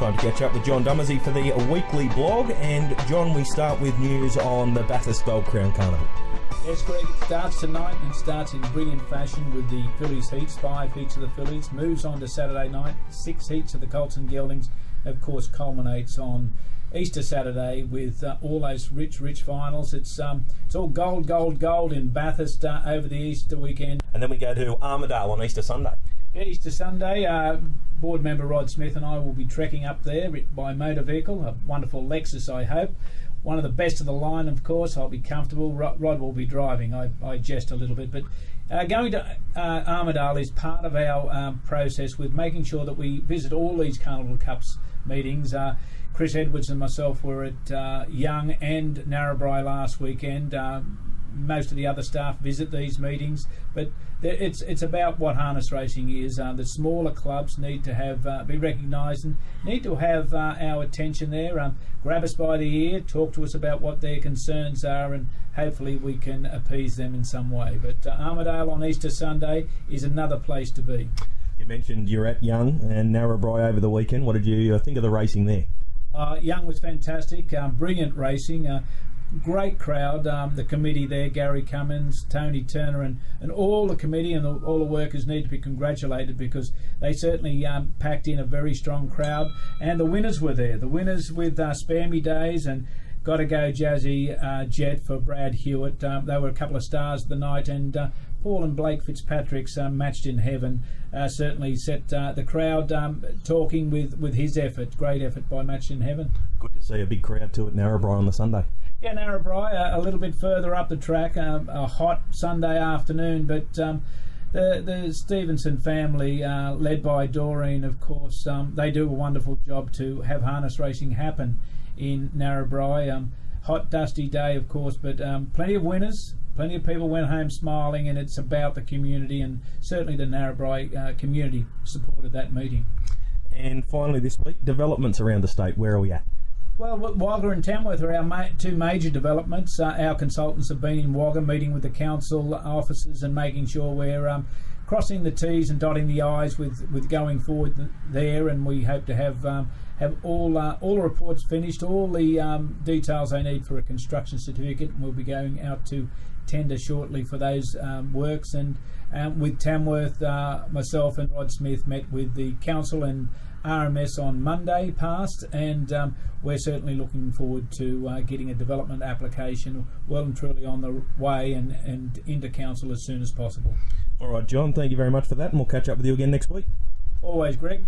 Time to catch up with John Dummersey for the weekly blog. And John, we start with news on the Bathurst Gold Crown Carnival. Yes, Greg, it starts tonight and starts in brilliant fashion with the Phillies heats, 5 heats of the Phillies, moves on to Saturday night, 6 heats of the Colton Geldings, of course culminates on Easter Saturday with all those rich finals. It's all gold in Bathurst over the Easter weekend. And then we go to Armidale on Easter Sunday. Easter Sunday, board member Rod Smith and I will be trekking up there by motor vehicle, a wonderful Lexus I hope. One of the best of the line, of course. I'll be comfortable. Rod will be driving. I jest a little bit. But going to Armidale is part of our process with making sure that we visit all these Carnival Cups meetings. Chris Edwards and myself were at Young and Narrabri last weekend. Most of the other staff visit these meetings, but it's about what harness racing is. The smaller clubs need to have be recognised and need to have our attention there. Grab us by the ear, talk to us about what their concerns are, and hopefully we can appease them in some way. But Armidale on Easter Sunday is another place to be. You mentioned you're at Young and Narrabri over the weekend. What did you think of the racing there? Young was fantastic, brilliant racing. Great crowd, the committee there, Gary Cummins, Tony Turner and all the committee and all the workers need to be congratulated because they certainly packed in a very strong crowd, and the winners were there. The winners with Spare Me Days and Gotta Go Jazzy Jet for Brad Hewitt. They were a couple of stars of the night, and Paul and Blake Fitzpatrick's Matched in Heaven certainly set the crowd talking with his effort. Great effort by Matched in Heaven. Good to see a big crowd too at Narrabri on the Sunday. Yeah, Narrabri, a little bit further up the track, a hot Sunday afternoon, but the Stevenson family, led by Doreen, of course, they do a wonderful job to have harness racing happen in Narrabri. Hot, dusty day, of course, but plenty of winners. Plenty of people went home smiling, and it's about the community, and certainly the Narrabri community supported that meeting. And finally this week, developments around the state. Where are we at? Well, Wagga and Tamworth are our two major developments. Our consultants have been in Wagga meeting with the council officers and making sure we're crossing the T's and dotting the I's with going forward there, and we hope to have all the reports finished, all the details they need for a construction certificate, and we'll be going out to tender shortly for those works. And with Tamworth, myself and Rod Smith met with the council and RMS on Monday past, and we're certainly looking forward to getting a development application well and truly on the way and into council as soon as possible. All right, John, thank you very much for that, and we'll catch up with you again next week. Always, Greg.